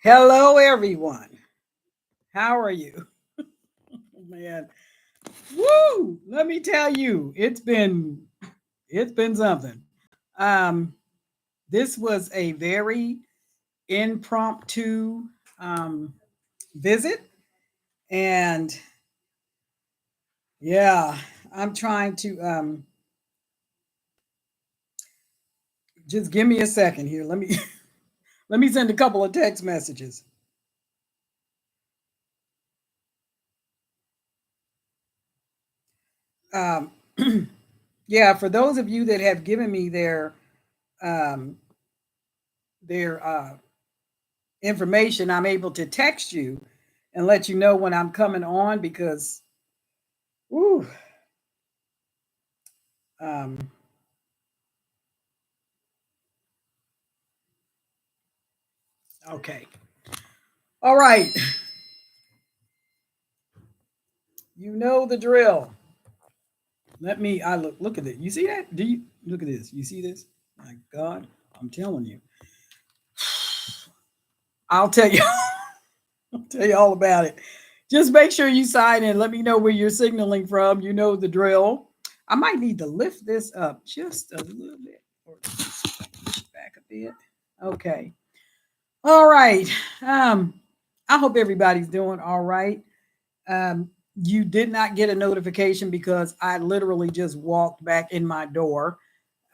Hello, everyone. How are you? Man, woo! Let me tell you, it's been something. Um, this was a very impromptu um, visit, and yeah, I'm trying to just give me a second here. Let me let me send a couple of text messages. Um, yeah, for those of you that have given me um, their information, I'm able to text you and let you know when I'm coming on because, woo, um, okay. All right. You know the drill. I look at it. You see that? Do you look at this? You see this? My God, I'm telling you. I'll tell you. I'll tell you all about it. Just make sure you sign in. Let me know where you're signaling from. You know the drill. I might need to lift this up just a little bit or push it back a bit. Okay. All right. Um, I hope everybody's doing all right. Um, you did not get a notification because I literally just walked back in my door.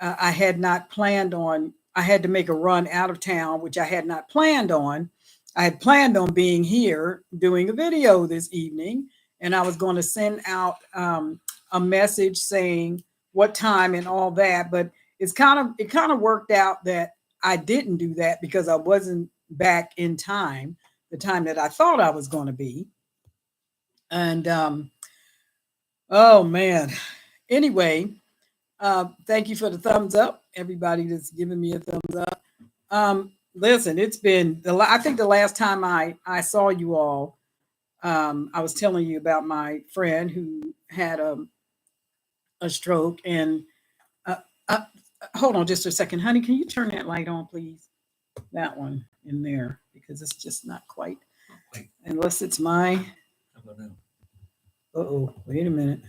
I had not planned on, I had to make a run out of town, which I had not planned on. I had planned on being here doing a video this evening, and I was going to send out a message saying what time and all that. But it kind of worked out that I didn't do that because I wasn't back in time, the time that I thought I was going to be. And oh man. Anyway, thank you for the thumbs up. Everybody that's giving me a thumbs up. Listen, it's been I think the last time I saw you all, I was telling you about my friend who had a stroke. And uh, uh, hold on just a second, honey. Can you turn that light on, please? That one in there because it's just not quite. Unless it's my. Uh oh. Wait a minute.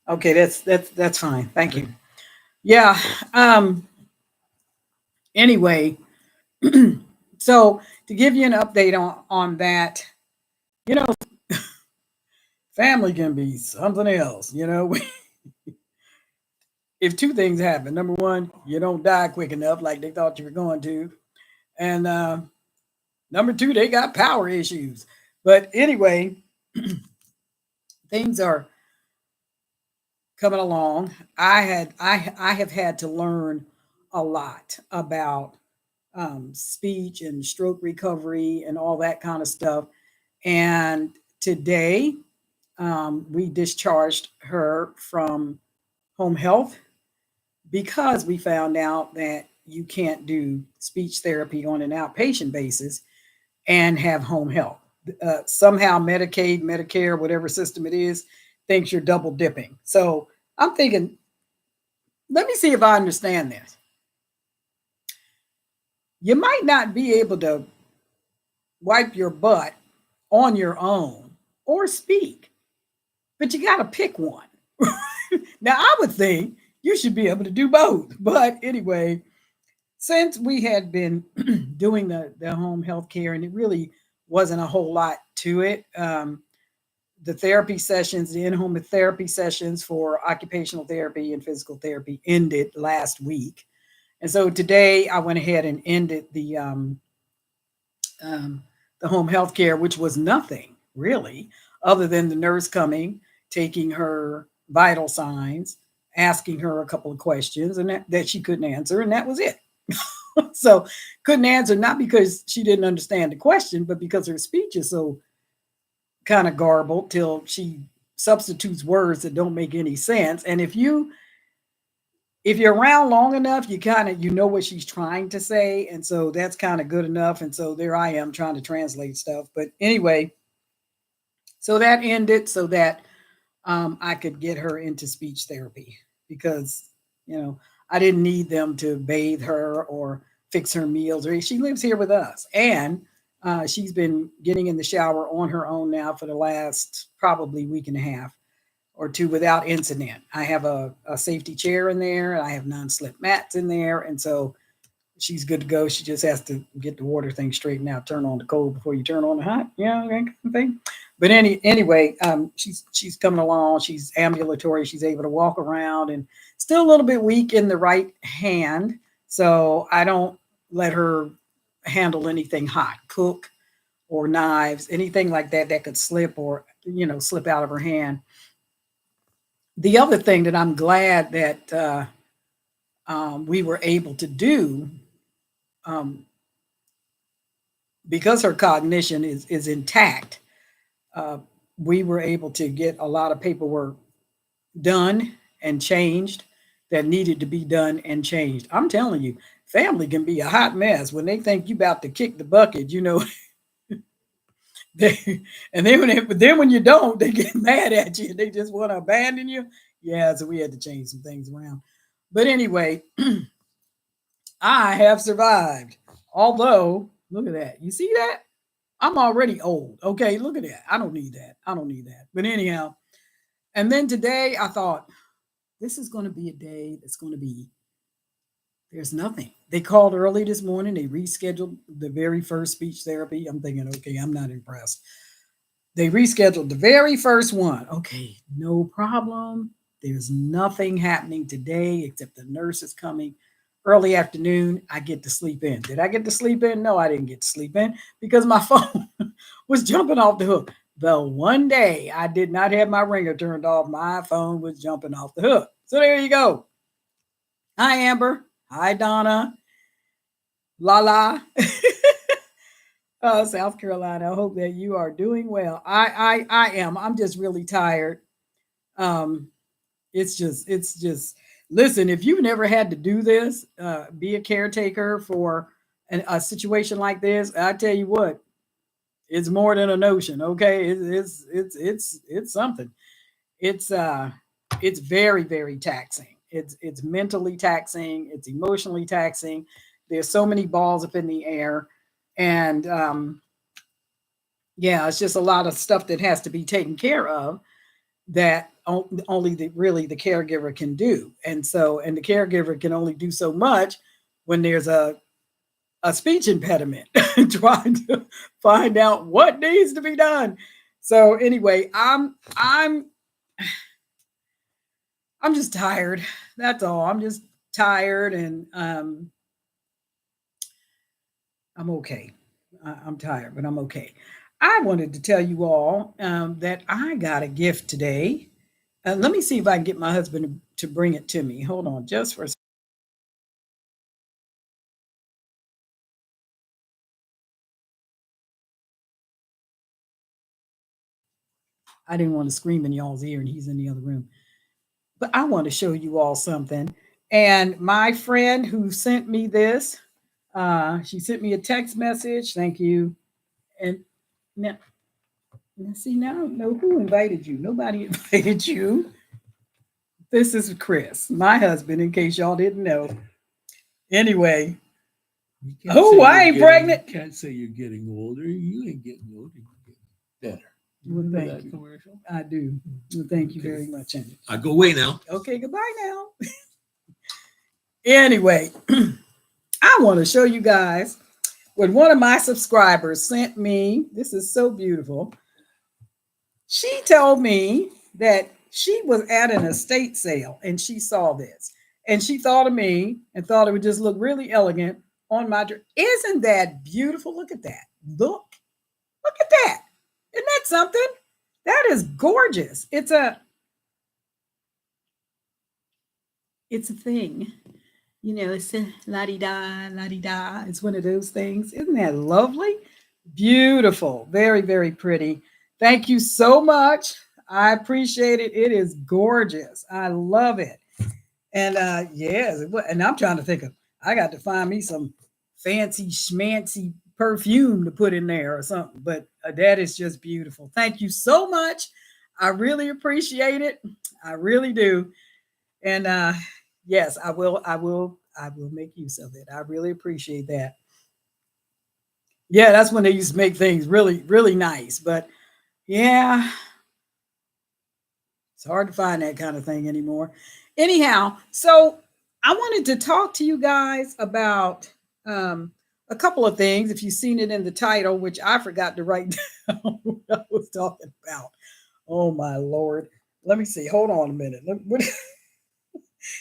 Okay, that's fine. Thank you. Yeah. Um. Anyway, so to give you an update on that, you know, family can be something else. If two things happen, number one, you don't die quick enough like they thought you were going to, and number two, they got power issues. But anyway, things are coming along. I have had to learn a lot about speech and stroke recovery and all that kind of stuff. And today, we discharged her from home health because we found out that you can't do speech therapy on an outpatient basis and have home health. Somehow, Medicaid, Medicare, whatever system it is, thinks you're double dipping. So I'm thinking, let me see if I understand this. You might not be able to wipe your butt on your own or speak, but you got to pick one. Now, I would think you should be able to do both. But anyway, since we had been doing the home health care and it really wasn't a whole lot to it, the therapy sessions, the in home therapy sessions for occupational therapy and physical therapy ended last week. And so today I went ahead and ended um, the home health care, which was nothing really, other than the nurse coming, taking her vital signs, asking her a couple of questions, and that she couldn't answer, and that was it. So couldn't answer not because she didn't understand the question, but because her speech is so kind of garbled till she substitutes words that don't make any sense. And if you're around long enough, you know what she's trying to say, and so that's kind of good enough. And so there I am trying to translate stuff. But anyway, so that ended so that I could get her into speech therapy because I didn't need them to bathe her or fix her meals. Or she lives here with us, and she's been getting in the shower on her own now for the last probably week and a half or two without incident. I have a safety chair in there. I have non-slip mats in there, and so she's good to go. She just has to get the water thing straightened out. Turn on the cold before you turn on the hot. That kind of thing. But anyway, she's coming along. She's ambulatory. She's able to walk around, and still a little bit weak in the right hand. So I don't let her handle anything hot, cook or knives, anything like that that could slip or slip out of her hand. The other thing that I'm glad that we were able to do, um, because her cognition is intact, uh, we were able to get a lot of paperwork done and changed that needed to be done and changed. I'm telling you, family can be a hot mess when they think you about to kick the bucket. They, and then when you don't, they get mad at you. They just want to abandon you. Yeah, so we had to change some things around. But anyway, I have survived. Although, look at that. You see that? I'm already old. Okay, look at that. I don't need that. I don't need that. But anyhow, and then today I thought, this is going to be a day that's going to be, there's nothing. They called early this morning. They rescheduled the very first speech therapy. I'm thinking, okay, I'm not impressed. They rescheduled the very first one. Okay, no problem. There's nothing happening today except the nurse is coming early afternoon. I get to sleep in. Did I get to sleep in? No, I didn't get to sleep in because my phone was jumping off the hook. The one day I did not have my ringer turned off, my phone was jumping off the hook. So there you go. Hi, Amber. Hi, Donna. La. South Carolina. I hope that you are doing well. I am. I'm just really tired. Um, it's just listen, if you've never had to do this, be a caretaker for a situation like this, I tell you what, it's more than a notion. Okay, it's something. It's very, very taxing. It's mentally taxing. It's emotionally taxing. There's so many balls up in the air, and yeah, it's just a lot of stuff that has to be taken care of that only really the caregiver can do. And the caregiver can only do so much when there's a speech impediment, trying to find out what needs to be done. So anyway, I'm just tired. That's all. I'm just tired, and I'm okay. I'm tired, but I'm okay. I wanted to tell you all that I got a gift today. Let me see if I can get my husband to bring it to me. Hold on, just for a second. I didn't want to scream in y'all's ear, and he's in the other room. But I want to show you all something. And my friend who sent me this, she sent me a text message. Thank you. And now, see, now I don't know who invited you. Nobody invited you. This is Chris, my husband, in case y'all didn't know. Anyway, oh, I ain't pregnant. You can't say you're getting older. You ain't getting older. You're getting better. Well, thank you. Commercial? I do. Well, thank you very much, Andy. I go away now. Okay, goodbye now. Anyway, I want to show you guys what one of my subscribers sent me. This is so beautiful. She told me that she was at an estate sale and she saw this. And she thought of me and thought it would just look really elegant on my dress. Isn't that beautiful? Look at that. Look at that. Isn't that something? That is gorgeous. It's a thing. It's a la-di-da, la-di-da. It's one of those things. Isn't that lovely? Beautiful. Very, very pretty. Thank you so much. I appreciate it. It is gorgeous. I love it. And yes, and I'm trying to think of, I got to find me some fancy schmancy perfume to put in there or something. But that is just beautiful. Thank you so much. I really appreciate it. I really do. And yes, I will I will make use of it. I really appreciate that. Yeah, that's when they used to make things really, really nice. But yeah, it's hard to find that kind of thing anymore. Anyhow, so I wanted to talk to you guys about um, a couple of things. If you've seen it in the title, which I forgot to write down what I was talking about. Oh my lord! Let me see. Hold on a minute.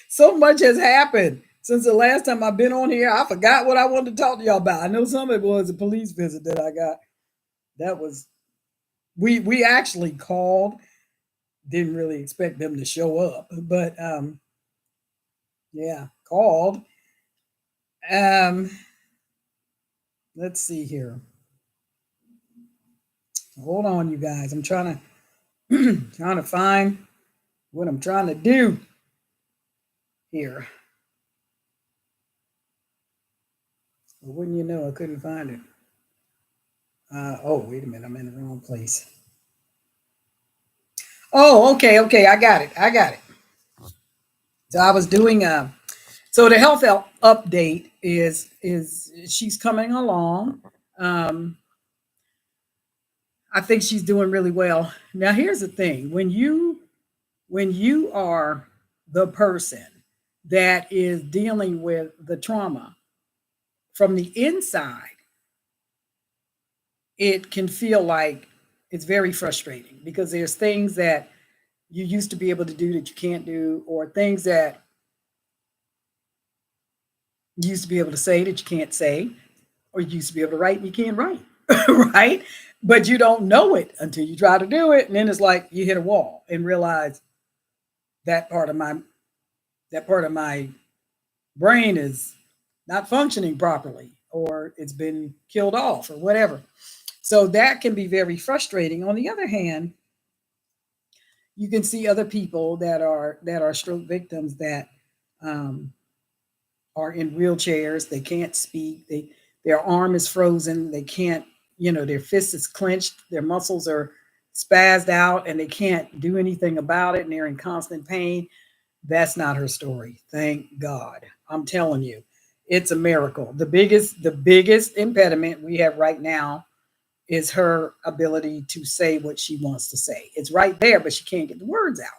So much has happened since the last time I've been on here. I forgot what I wanted to talk to y'all about. I know some of it was a police visit that I got. That was we actually called. Didn't really expect them to show up, but yeah, called. Um, let's see here. Hold on, you guys. I'm trying to trying to find what I'm trying to do here. But wouldn't you know, I couldn't find it. Oh, wait a minute. I'm in the wrong place. Oh, okay, okay. I got it. I got it. So I was doing so the health update is she's coming along. Um, I think she's doing really well. Now here's the thing. When you are the person that is dealing with the trauma from the inside, it can feel like it's very frustrating because there's things that you used to be able to do that you can't do, or things that you used to be able to say that you can't say, or you used to be able to write and you can't write, right? But you don't know it until you try to do it, and then it's like you hit a wall and realize that part of my that part of my brain is not functioning properly, or it's been killed off, or whatever. So that can be very frustrating. On the other hand, you can see other people that are stroke victims that um, are in wheelchairs. They can't speak. Their arm is frozen. They can't. Their fist is clenched. Their muscles are spazzed out, and they can't do anything about it. And they're in constant pain. That's not her story. Thank God. I'm telling you, it's a miracle. The biggest impediment we have right now is her ability to say what she wants to say. It's right there, but she can't get the words out.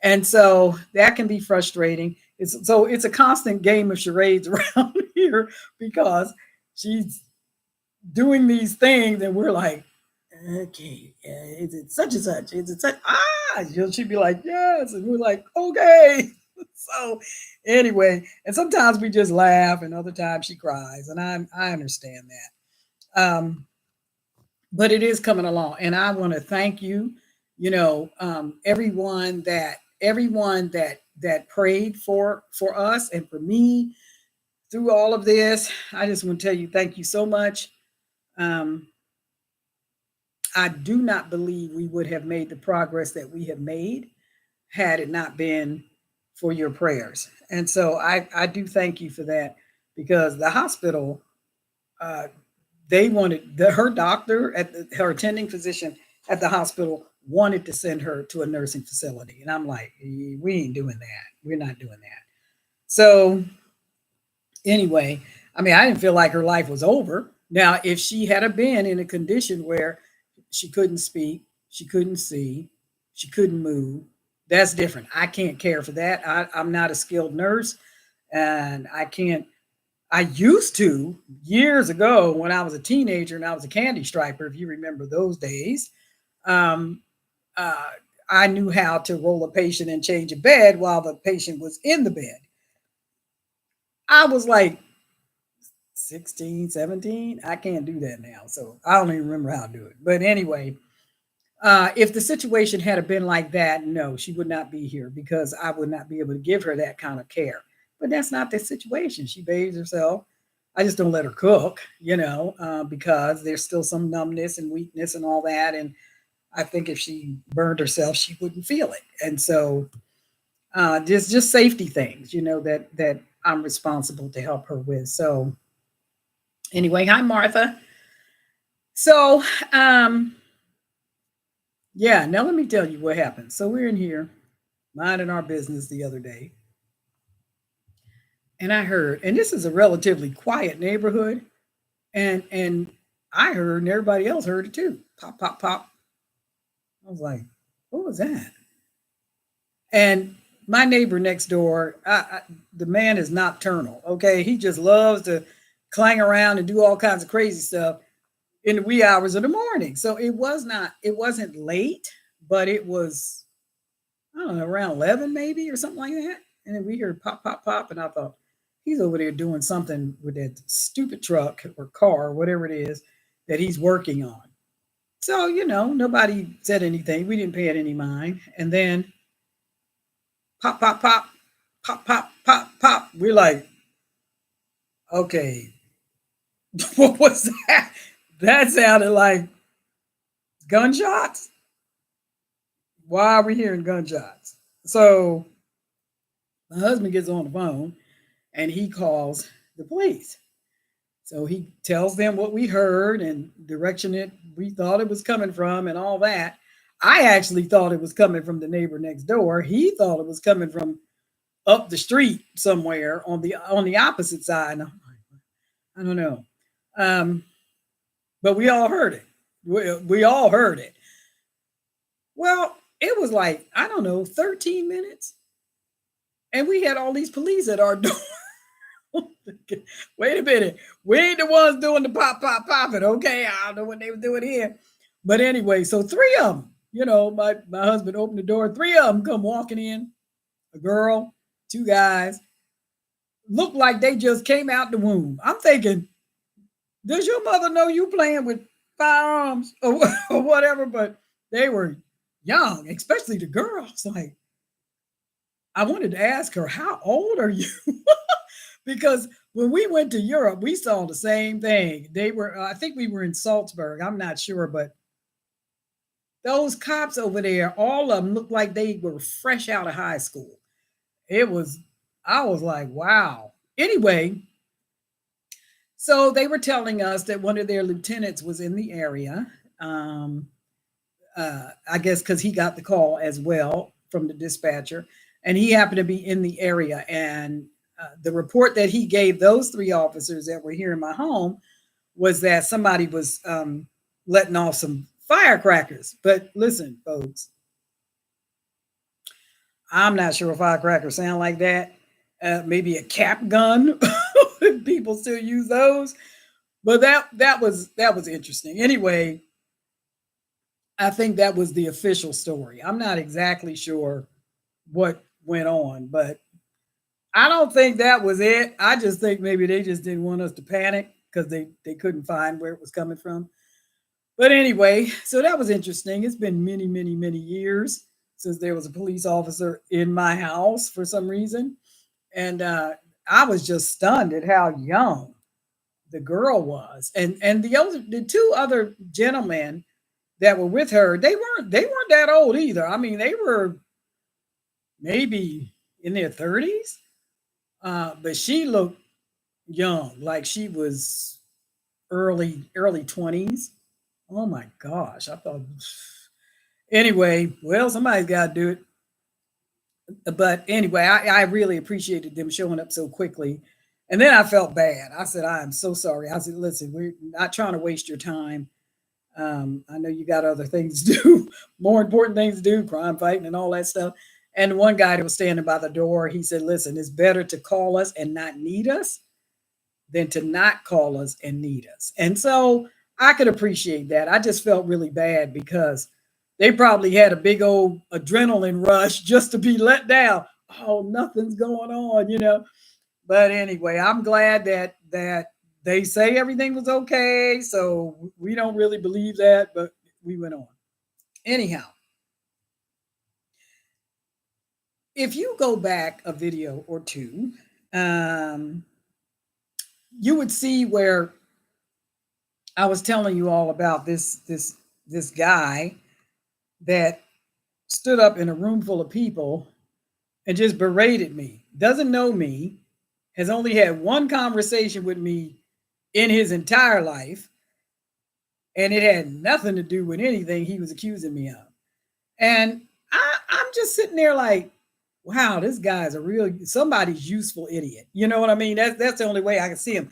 And so that can be frustrating. It's a constant game of charades around here because she's doing these things and we're like, okay, is it such and such? Is it such? She'd be like, yes. And we're like, okay. So anyway, and sometimes we just laugh and other times she cries. And I understand that. But it is coming along. And I want to thank you, everyone that prayed for us and for me through all of this. I just want to tell you thank you so much. Um, I do not believe we would have made the progress that we have made had it not been for your prayers. And so I do thank you for that because the hospital, uh, they wanted her doctor her attending physician at the hospital wanted to send her to a nursing facility. And I'm like, we ain't doing that. We're not doing that. So anyway, I mean, I didn't feel like her life was over. Now, if she had been in a condition where she couldn't speak, she couldn't see, she couldn't move, that's different. I can't care for that. I'm not a skilled nurse, and I can't. I used to years ago when I was a teenager and I was a candy striper, if you remember those days. Um, uh, I knew how to roll a patient and change a bed while the patient was in the bed. I was like 16, 17. I can't do that now. So I don't even remember how to do it. But anyway, if the situation had been like that, no, she would not be here because I would not be able to give her that kind of care. But that's not the situation. She bathes herself. I just don't let her cook, because there's still some numbness and weakness and all that. And I think if she burned herself, she wouldn't feel it. And so just safety things, that I'm responsible to help her with. So anyway, hi Martha. So yeah, now let me tell you what happened. So we're in here minding our business the other day, And I heard, and this is a relatively quiet neighborhood, and I heard, and everybody else heard it too. Pop, pop, pop. I was like, what was that? And my neighbor next door, the man is nocturnal. Okay, he just loves to clang around and do all kinds of crazy stuff in the wee hours of the morning. So it wasn't late, but it was, I don't know, around 11 maybe or something like that. And then we heard pop, pop, pop, and I thought he's over there doing something with that stupid truck or car, or whatever it is that he's working on. So nobody said anything. We didn't pay it any mind. And then pop, pop, pop, pop, pop, pop, pop. We're like, okay, what was that? That sounded like gunshots. Why are we hearing gunshots? So my husband gets on the phone and he calls the police. So he tells them what we heard and direction it we thought it was coming from and all that. I actually thought it was coming from the neighbor next door. He thought it was coming from up the street somewhere on the opposite side. I don't know. Um, but we all heard it. We all heard it. Well, it was like, I don't know, 13 minutes. And we had all these police at our door. Wait a minute. We ain't the ones doing the pop, pop, popping. Okay. I don't know what they were doing here. But anyway, so three of them, my husband opened the door. Three of them come walking in, a girl, two guys, look like they just came out the womb. I'm thinking, does your mother know you playing with firearms or whatever? But they were young, especially the girls. Like, I wanted to ask her, how old are you? Because when we went to Europe, we saw the same thing. They were, I think we were in Salzburg. I'm not sure, but those cops over there, all of them looked like they were fresh out of high school. It was, I was like, wow. Anyway, so they were telling us that one of their lieutenants was in the area. Um, I guess because he got the call as well from the dispatcher, and he happened to be in the area. And the report that he gave those three officers that were here in my home was that somebody was letting off some firecrackers. But listen, folks, I'm not sure if firecrackers sound like that. Maybe a cap gun. People still use those, but that was interesting. Anyway, I think that was the official story. I'm not exactly sure what went on, but I don't think that was it. I just think maybe they just didn't want us to panic because they couldn't find where it was coming from. But anyway, so that was interesting. It's been many, many, many years since there was a police officer in my house for some reason, and I was just stunned at how young the girl was, and the two other gentlemen that were with her, they weren't that old either. I mean, they were maybe in their 30s, but she looked young, like she was early 20s. Oh my gosh, I thought. Anyway, well, somebody's got to do it. But anyway, I really appreciated them showing up so quickly. And then I felt bad. I said, I am so sorry. I said, listen, we're not trying to waste your time. I know you got other things to do, more important things to do, crime fighting and all that stuff. And one guy that was standing by the door, he said, listen, it's better to call us and not need us than to not call us and need us. And so I could appreciate that. I just felt really bad because they probably had a big old adrenaline rush just to be let down. Oh, nothing's going on. But anyway, I'm glad that they say everything was okay. So we don't really believe that, but we went on. Anyhow, if you go back a video or two, um, you would see where I was telling you all about this guy that stood up in a room full of people and just berated me. Doesn't know me, has only had one conversation with me in his entire life, and it had nothing to do with anything he was accusing me of. And I'm just sitting there like, wow, this guy's a real somebody's useful idiot. You know what I mean? That's the only way I can see him.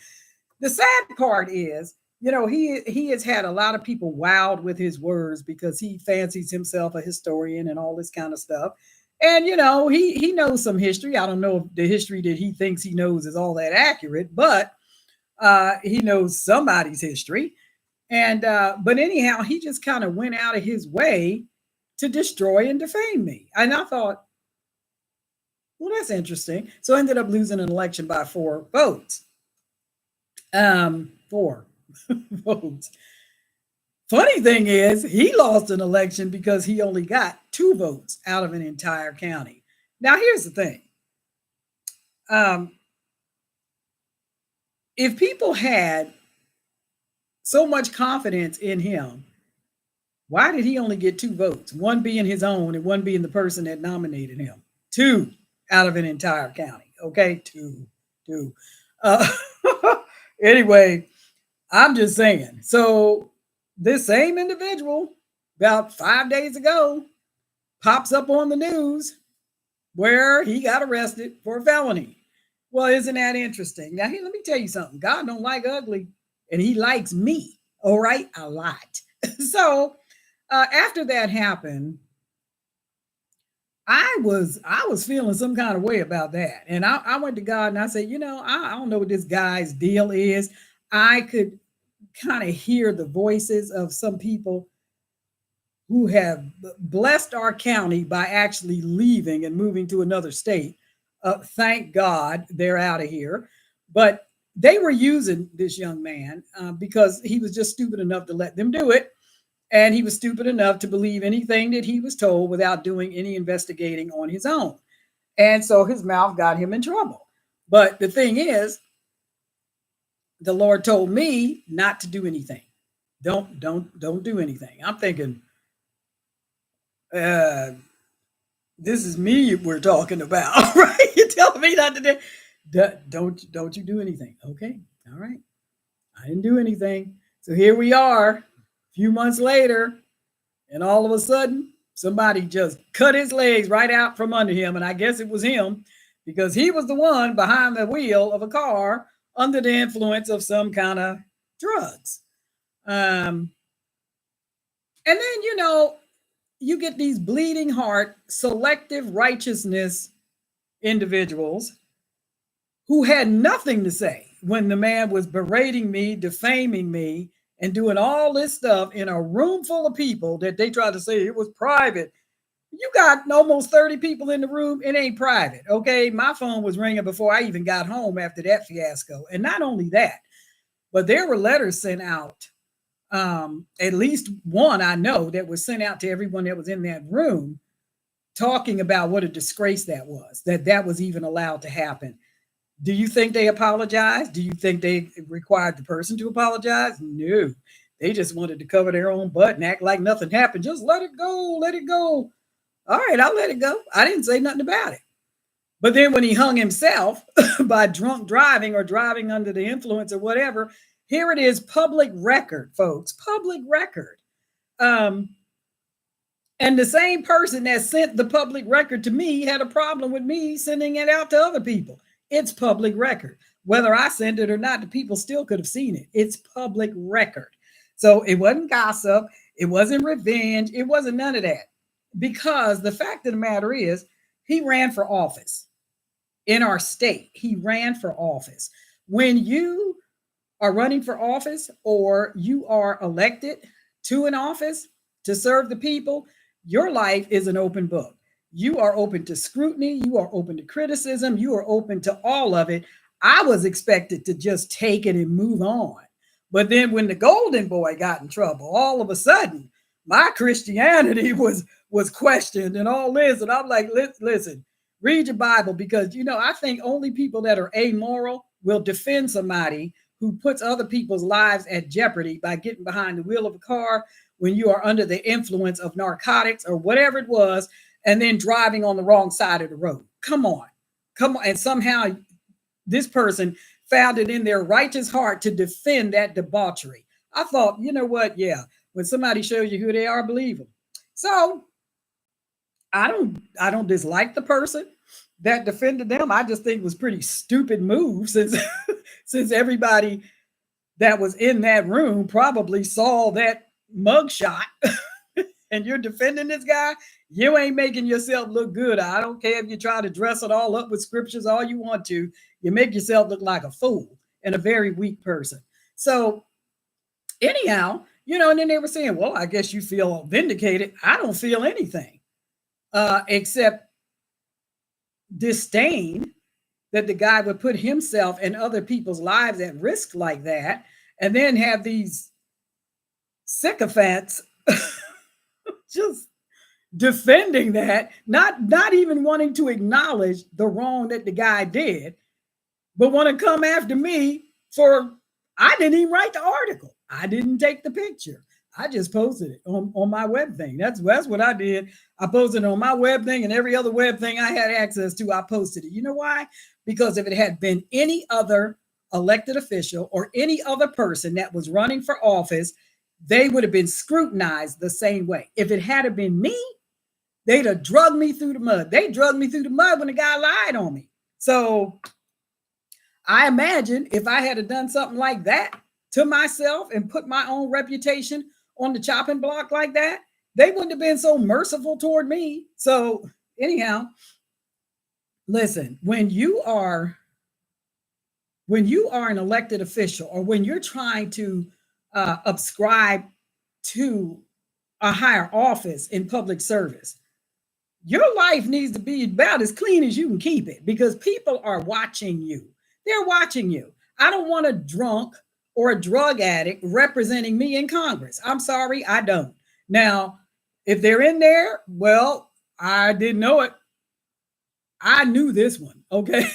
The sad part is, he has had a lot of people wowed with his words because he fancies himself a historian and all this kind of stuff. And he knows some history. I don't know if the history that he thinks he knows is all that accurate, but he knows somebody's history. And but anyhow, he just kind of went out of his way to destroy and defame me. And I thought, well, that's interesting. So I ended up losing an election by 4 votes. 4 votes. Funny thing is, he lost an election because he only got 2 votes out of an entire county. Now, here's the thing. Um, if people had so much confidence in him, why did he only get 2 votes? One being his own and one being the person that nominated him. Two out of an entire county. Okay, two. Uh, anyway, I'm just saying. So this same individual, about 5 days ago, pops up on the news where he got arrested for a felony. Well, isn't that interesting? Now, here, let me tell you something. God don't like ugly, and he likes me, all right, a lot. So after that happened, I was feeling some kind of way about that. And I went to God and I said, I don't know what this guy's deal is. I could kind of hear the voices of some people who have blessed our county by actually leaving and moving to another state. Thank God they're out of here. But they were using this young man because he was just stupid enough to let them do it. And he was stupid enough to believe anything that he was told without doing any investigating on his own. And so his mouth got him in trouble. But the thing is, the Lord told me not to do anything. Don't do anything. I'm thinking, uh, this is me we're talking about, right? You're telling me not to don't you do anything. Okay. All right. I didn't do anything. So here we are, a few months later, and all of a sudden, somebody just cut his legs right out from under him. And I guess it was him because he was the one behind the wheel of a car under the influence of some kind of drugs. And then, you get these bleeding heart, selective righteousness individuals who had nothing to say when the man was berating me, defaming me, and doing all this stuff in a room full of people that they tried to say it was private. You got almost 30 people in the room. It ain't private. Okay. My phone was ringing before I even got home after that fiasco. And not only that, but there were letters sent out. At least one I know that was sent out to everyone that was in that room talking about what a disgrace that was, that was even allowed to happen. Do you think they apologized? Do you think they required the person to apologize? No. They just wanted to cover their own butt and act like nothing happened. Just let it go. Let it go. All right, I'll let it go. I didn't say nothing about it. But then when he hung himself by drunk driving or driving under the influence or whatever, here it is, public record, folks, public record. Um, and the same person that sent the public record to me had a problem with me sending it out to other people. It's public record. Whether I sent it or not, the people still could have seen it. It's public record. So it wasn't gossip. It wasn't revenge. It wasn't none of that. Because the fact of the matter is, he ran for office in our state. He ran for office. When you are running for office or you are elected to an office to serve the people, your life is an open book. You are open to scrutiny. You are open to criticism. You are open to all of it. I was expected to just take it and move on. But then when the golden boy got in trouble, all of a sudden, my Christianity was questioned and all this. And I'm like, listen, read your Bible because, I think only people that are amoral will defend somebody who puts other people's lives at jeopardy by getting behind the wheel of a car when you are under the influence of narcotics or whatever it was, and then driving on the wrong side of the road. Come on. And somehow this person found it in their righteous heart to defend that debauchery. I thought, you know what? Yeah, when somebody shows you who they are, believe them. So I don't dislike the person that defended them. I just think it was pretty stupid move since since everybody that was in that room probably saw that mugshot and you're defending this guy. You ain't making yourself look good. I don't care if you try to dress it all up with scriptures all you want to. You make yourself look like a fool and a very weak person. So anyhow, and then they were saying, well, I guess you feel vindicated. I don't feel anything except disdain that the guy would put himself and other people's lives at risk like that, and then have these sycophants just defending that, not even wanting to acknowledge the wrong that the guy did, but want to come after me for I didn't even write the article. I didn't take the picture. I just posted it on my web thing. That's what I did. I posted it on my web thing, and every other web thing I had access to, I posted it. You know why? Because if it had been any other elected official or any other person that was running for office, they would have been scrutinized the same way. If it had been me, they'd have drugged me through the mud. They drugged me through the mud when the guy lied on me. So I imagine if I had done something like that to myself and put my own reputation on the chopping block like that, they wouldn't have been so merciful toward me. So anyhow, listen, when you are an elected official, or when you're trying to subscribe to a higher office in public service, your life needs to be about as clean as you can keep it, because people are watching you. They're watching you. I don't want a drunk or a drug addict representing me in Congress. I'm sorry, I don't. Now, if they're in there, well, I didn't know it. I knew this one, okay?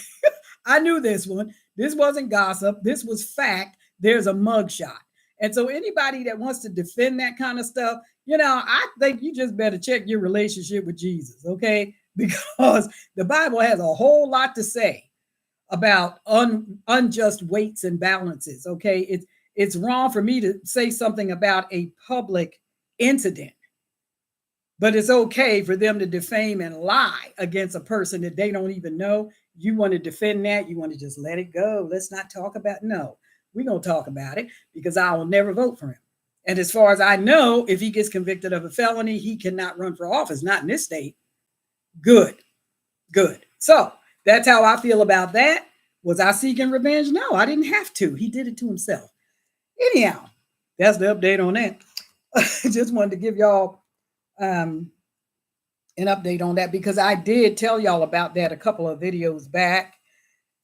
I knew this one. This wasn't gossip. This was fact. There's a mugshot. And so anybody that wants to defend that kind of stuff, I think you just better check your relationship with Jesus, okay? Because the Bible has a whole lot to say about unjust weights and balances, okay? It's wrong for me to say something about a public incident, but it's okay for them to defame and lie against a person that they don't even know. You want to defend that? You want to just let it go? Let's not talk about it? No, we're going to talk about it, because I will never vote for him. And as far as I know, if he gets convicted of a felony, he cannot run for office, not in this state. Good. So that's how I feel about that. Was I seeking revenge? No, I didn't have to. He did it to himself. Anyhow, that's the update on that. Just wanted to give y'all an update on that, because I did tell y'all about that a couple of videos back,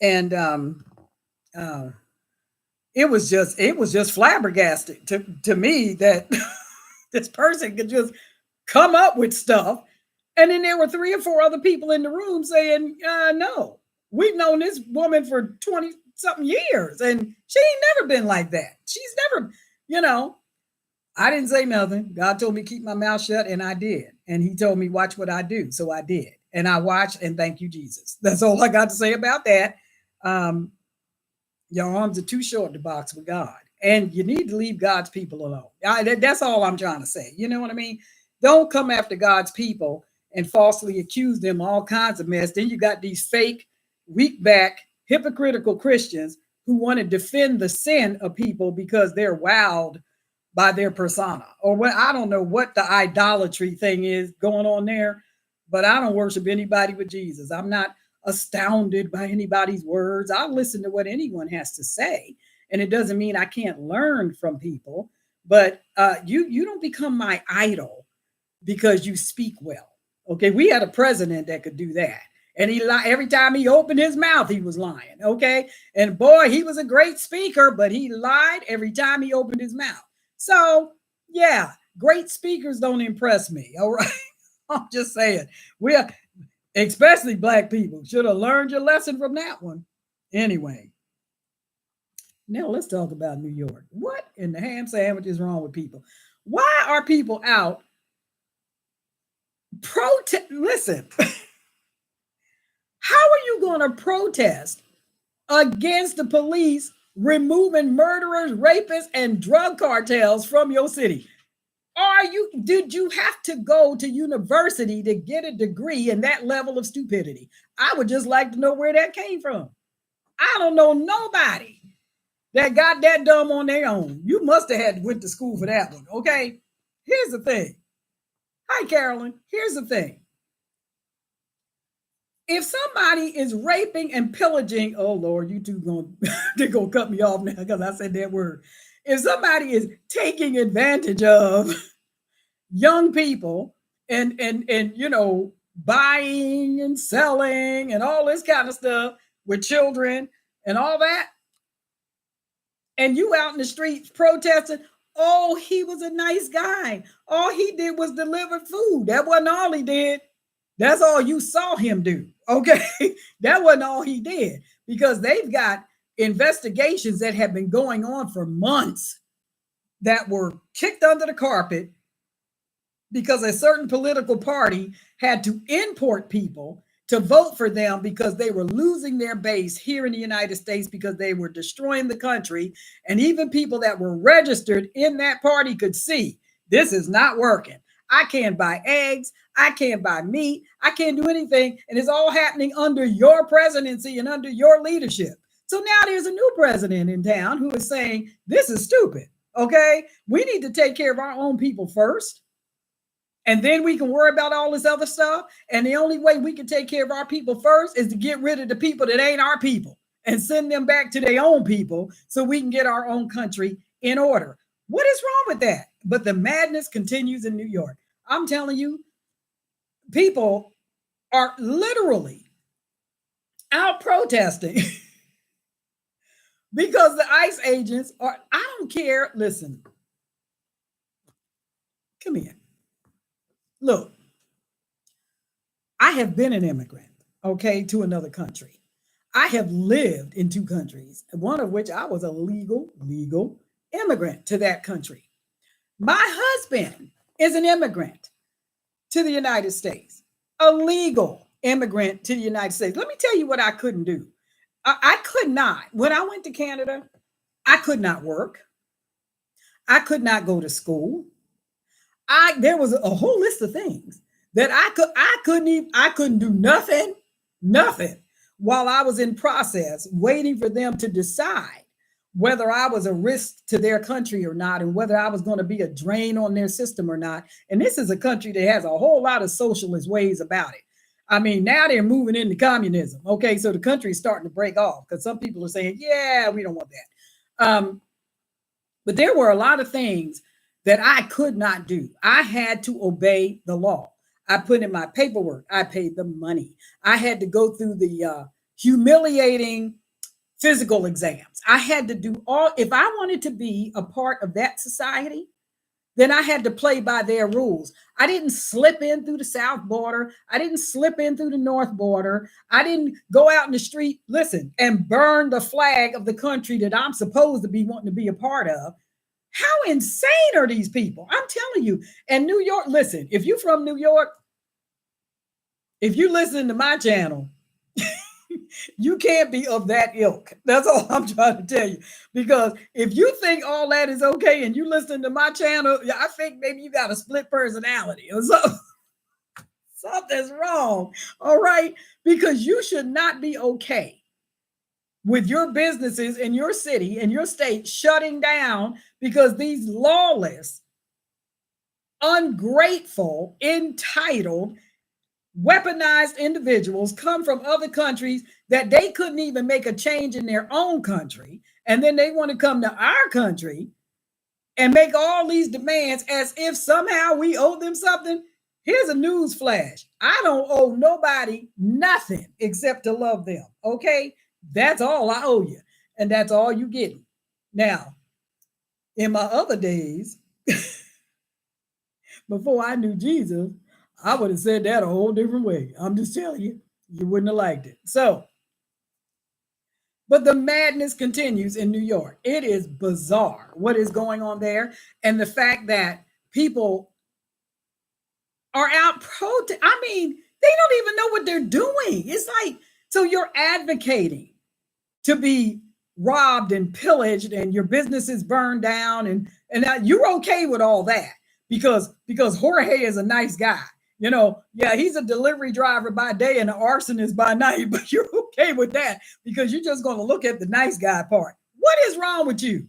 and it was just flabbergasted to me that this person could just come up with stuff, and then there were 3 or 4 other people in the room saying, no, we've known this woman for 20 something years, and she ain't never been like that. She's never, I didn't say nothing. God told me to keep my mouth shut, and I did. And he told me, watch what I do. So I did. And I watched, and thank you, Jesus. That's all I got to say about that. Your arms are too short to box with God. And you need to leave God's people alone. That's all I'm trying to say. You know what I mean? Don't come after God's people and falsely accuse them of all kinds of mess. Then you got these fake, weak back, hypocritical Christians who want to defend the sin of people because they're wowed by their persona, or what, I don't know what the idolatry thing is going on there, but I don't worship anybody but Jesus. I'm not astounded by anybody's words. I'll listen to what anyone has to say, and it doesn't mean I can't learn from people. But you don't become my idol because you speak well. Okay, we had a president that could do that, and he lied every time he opened his mouth. He was lying. Okay, and boy, he was a great speaker, but he lied every time he opened his mouth. So, yeah, great speakers don't impress me. All right. I'm just saying, we are, especially Black people, should have learned your lesson from that one. Anyway, now let's talk about New York. What in the ham sandwich is wrong with people? Why are people out protest? Listen, how are you going to protest against the police removing murderers, rapists, and drug cartels from your city? Did you have to go to university to get a degree in that level of stupidity? I would just like to know where that came from. I don't know nobody that got that dumb on their own. You must have had went to school for that one. Okay. Here's the thing. Hi, Carolyn. Here's the thing. If somebody is raping and pillaging, oh Lord, you two they're gonna cut me off now because I said that word. If somebody is taking advantage of young people and buying and selling and all this kind of stuff with children and all that, and you out in the streets protesting, oh, he was a nice guy. All he did was deliver food. That wasn't all he did. That's all you saw him do. Okay. That wasn't all he did, because they've got investigations that have been going on for months that were kicked under the carpet because a certain political party had to import people to vote for them because they were losing their base here in the United States because they were destroying the country. And even people that were registered in that party could see this is not working. I can't buy eggs. I can't buy meat. I can't do anything. And it's all happening under your presidency and under your leadership. So now there's a new president in town who is saying, this is stupid. Okay. We need to take care of our own people first. And then we can worry about all this other stuff. And the only way we can take care of our people first is to get rid of the people that ain't our people and send them back to their own people so we can get our own country in order. What is wrong with that? But the madness continues in New York. I'm telling you, people are literally out protesting because the ICE agents are, I don't care. Listen, come here. Look, I have been an immigrant, okay, to another country. I have lived in two countries, one of which I was a legal immigrant to that country. My husband is an immigrant to the United States, a legal immigrant to the United States. Let me tell you what I couldn't do. I could not. When I went to Canada, I could not work. I could not go to school. There was a whole list of things that I couldn't do nothing while I was in process waiting for them to decide whether I was a risk to their country or not, and whether I was going to be a drain on their system or not. And this is a country that has a whole lot of socialist ways about it. I mean, now they're moving into communism. Okay, so the country is starting to break off because some people are saying, yeah, we don't want that. But there were a lot of things that I could not do. I had to obey the law. I put in my paperwork. I paid the money. I had to go through the humiliating physical exams. I had to do all, if I wanted to be a part of that society, then I had to play by their rules. I didn't slip in through the south border. I didn't slip in through the north border. I didn't go out in the street, listen, and burn the flag of the country that I'm supposed to be wanting to be a part of. How insane are these people? I'm telling you. And New York, listen, if you're from New York, if you listen to my channel, you can't be of that ilk. That's all I'm trying to tell you. Because if you think all that is okay and you listen to my channel, I think maybe you got a split personality or something. Something's wrong. All right. Because you should not be okay with your businesses in your city and your state shutting down because these lawless, ungrateful, entitled, weaponized individuals come from other countries that they couldn't even make a change in their own country. And then they want to come to our country and make all these demands as if somehow we owe them something. Here's a news flash. I don't owe nobody nothing except to love them. Okay. That's all I owe you. And that's all you get. Now, in my other days, before I knew Jesus, I would have said that a whole different way. I'm just telling you, you wouldn't have liked it. So, but the madness continues in New York. It is bizarre what is going on there. And the fact that people are out I mean, they don't even know what they're doing. It's like, so you're advocating to be robbed and pillaged and your business is burned down and you're okay with all that. because Jorge is a nice guy. You know, yeah, he's a delivery driver by day and an arsonist by night, but you're okay with that because you're just going to look at the nice guy part. What is wrong with you?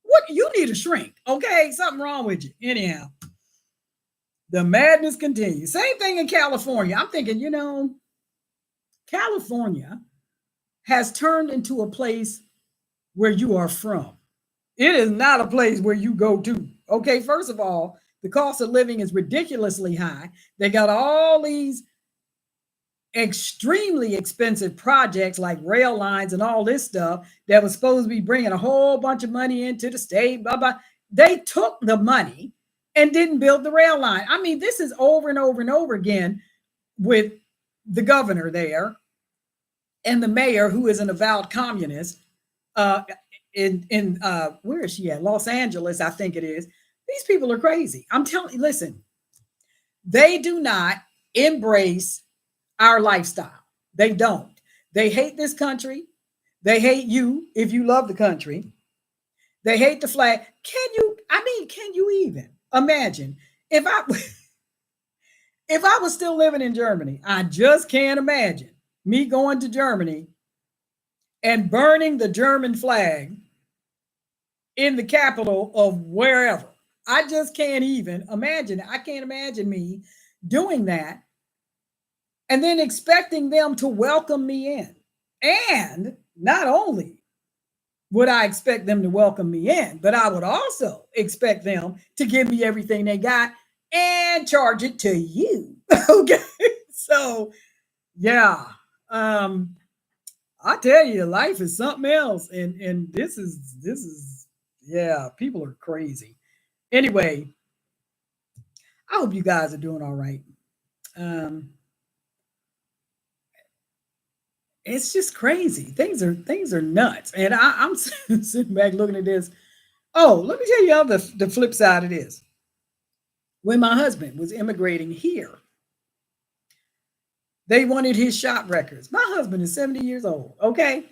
What you need a shrink, okay? Something wrong with you. Anyhow, the madness continues. Same thing in California. I'm thinking, California has turned into a place where you are from. It is not a place where you go to. Okay, first of all, the cost of living is ridiculously high. They got all these extremely expensive projects like rail lines and all this stuff that was supposed to be bringing a whole bunch of money into the state, blah, blah. They took the money and didn't build the rail line. I mean, this is over and over and over again with the governor there and the mayor, who is an avowed communist. In where is she at? Los Angeles, I think it is. These people are crazy. I'm telling you, listen, they do not embrace our lifestyle. They don't. They hate this country. They hate you if you love the country. They hate the flag. Can you even imagine if I was still living in Germany? I just can't imagine me going to Germany and burning the German flag in the capital of wherever. I just can't even imagine. I can't imagine me doing that and then expecting them to welcome me in. And not only would I expect them to welcome me in, but I would also expect them to give me everything they got and charge it to you. Okay. So, yeah. I tell you, life is something else. And this is yeah, people are crazy. Anyway, I hope you guys are doing all right. Um, it's just crazy. Things are nuts, and I'm sitting back looking at this. Oh, let me tell you how the flip side of this. When my husband was immigrating here, they wanted his shot records. My husband is 70 years old. Okay,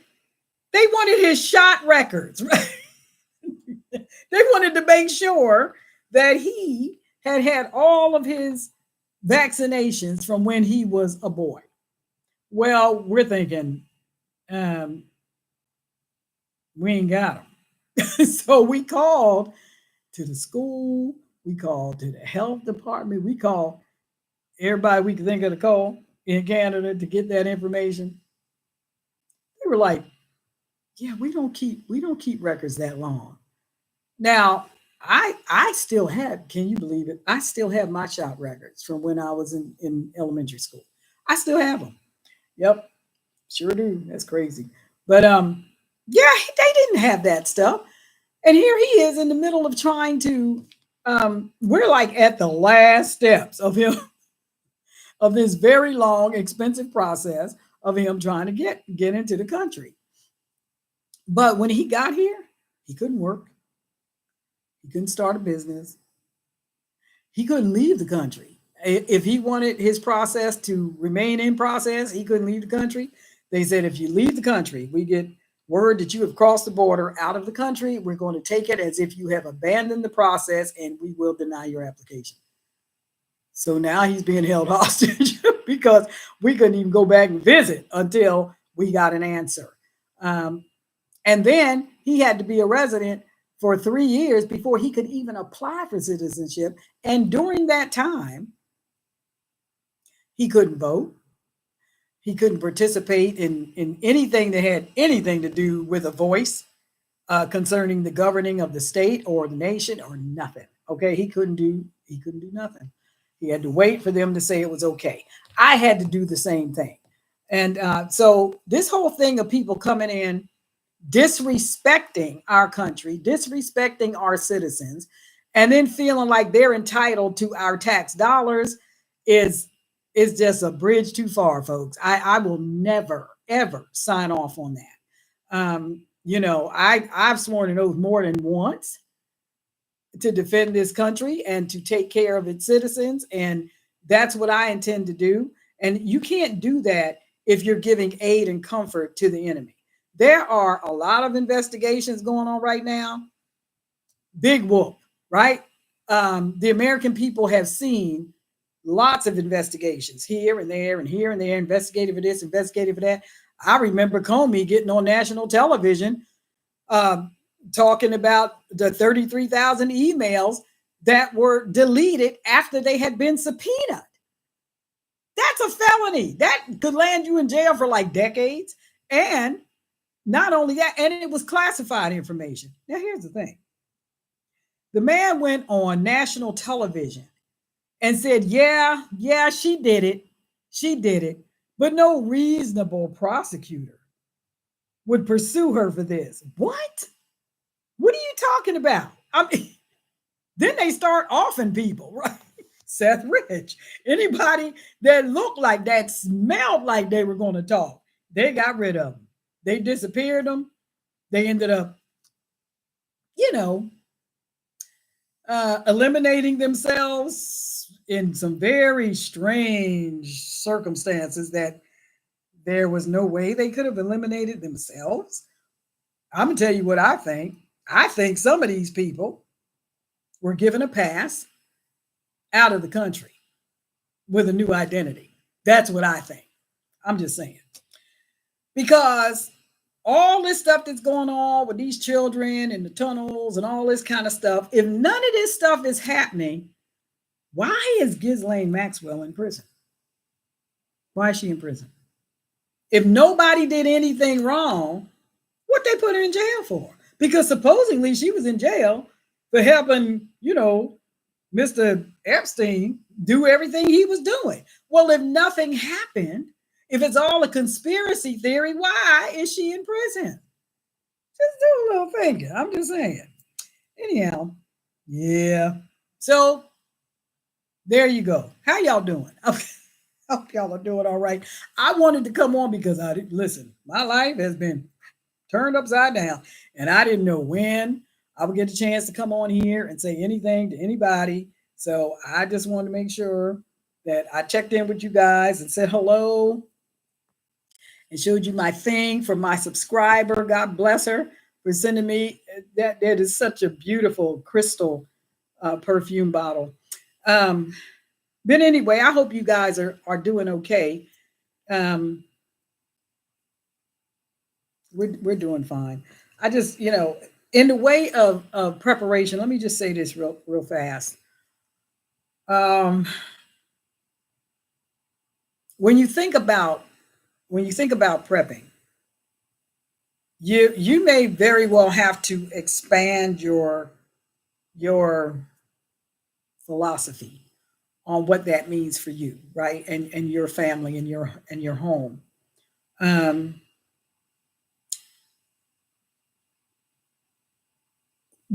they wanted his shot records. They wanted to make sure that he had had all of his vaccinations from when he was a boy. Well, we're thinking, um, we ain't got them. So we called to the school, we called to the health department, we called everybody we could think of to call in Canada to get that information. They were like, yeah, we don't keep records that long. Now, I still have, can you believe it? I still have my shot records from when I was in elementary school. I still have them. Yep, sure do. That's crazy. But yeah, they didn't have that stuff. And here he is in the middle of trying to we're like at the last steps of him of this very long, expensive process of him trying to get into the country. But when he got here, he couldn't work. He couldn't start a business. He couldn't leave the country. If he wanted his process to remain in process, he couldn't leave the country. They said, if you leave the country, we get word that you have crossed the border out of the country. We're going to take it as if you have abandoned the process and we will deny your application. So now he's being held hostage because we couldn't even go back and visit until we got an answer. Um, and then he had to be a resident for 3 years before he could even apply for citizenship. And during that time, he couldn't vote. He couldn't participate in anything that had anything to do with a voice concerning the governing of the state or the nation or nothing. Okay, he couldn't do nothing. He had to wait for them to say it was okay. I had to do the same thing. And so this whole thing of people coming in disrespecting our country, disrespecting our citizens, and then feeling like they're entitled to our tax dollars is just a bridge too far, folks. I will never ever sign off on that. I've sworn an oath more than once to defend this country and to take care of its citizens, and that's what I intend to do. And you can't do that if you're giving aid and comfort to the enemy. There are a lot of investigations going on right now. Big whoop, right? The American people have seen lots of investigations here and there and here and there, investigative for this, investigative for that. I remember Comey getting on national television um, talking about the 33,000 emails that were deleted after they had been subpoenaed. That's a felony. That could land you in jail for like decades. And not only that, and it was classified information. Now, here's the thing: the man went on national television and said, yeah, she did it. She did it. But no reasonable prosecutor would pursue her for this. What? What are you talking about? I mean, then they start offing people, right? Seth Rich, anybody that looked like that, smelled like they were going to talk, they got rid of them. They disappeared them. They ended up, you know, eliminating themselves in some very strange circumstances that there was no way they could have eliminated themselves. I'm going to tell you what I think. I think some of these people were given a pass out of the country with a new identity. That's what I think. I'm just saying. Because all this stuff that's going on with these children and the tunnels and all this kind of stuff, if none of this stuff is happening, why is Ghislaine Maxwell in prison? Why is she in prison? If nobody did anything wrong, what they put her in jail for? Because supposedly she was in jail for helping, Mr. Epstein do everything he was doing. Well, if nothing happened, if it's all a conspiracy theory, why is she in prison? Just do a little thinking. I'm just saying. Anyhow, yeah. So there you go. How y'all doing? I hope y'all are doing all right. I wanted to come on because listen, my life has been turned upside down, and I didn't know when I would get a chance to come on here and say anything to anybody. So I just wanted to make sure that I checked in with you guys and said hello and showed you my thing from my subscriber. God bless her for sending me that. That is such a beautiful crystal perfume bottle. But anyway, I hope you guys are doing okay. We're doing fine. I just, in the way of preparation, let me just say this real fast. When you think about prepping, you may very well have to expand your philosophy on what that means for you, right? And your family and your home.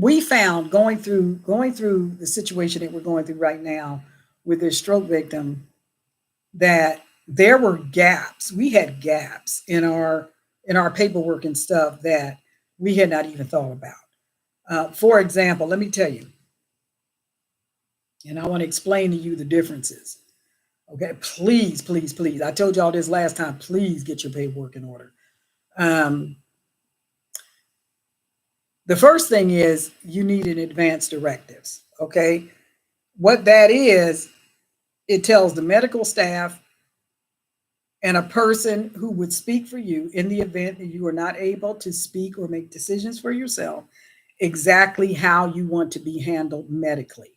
We found going through the situation that we're going through right now with this stroke victim that there were gaps. We had gaps in our paperwork and stuff that we had not even thought about. For example, let me tell you, and I want to explain to you the differences. Okay, please, please, please. I told y'all this last time. Please get your paperwork in order. The first thing is you need an advance directives. Okay, what that is, it tells the medical staff and a person who would speak for you in the event that you are not able to speak or make decisions for yourself exactly how you want to be handled medically.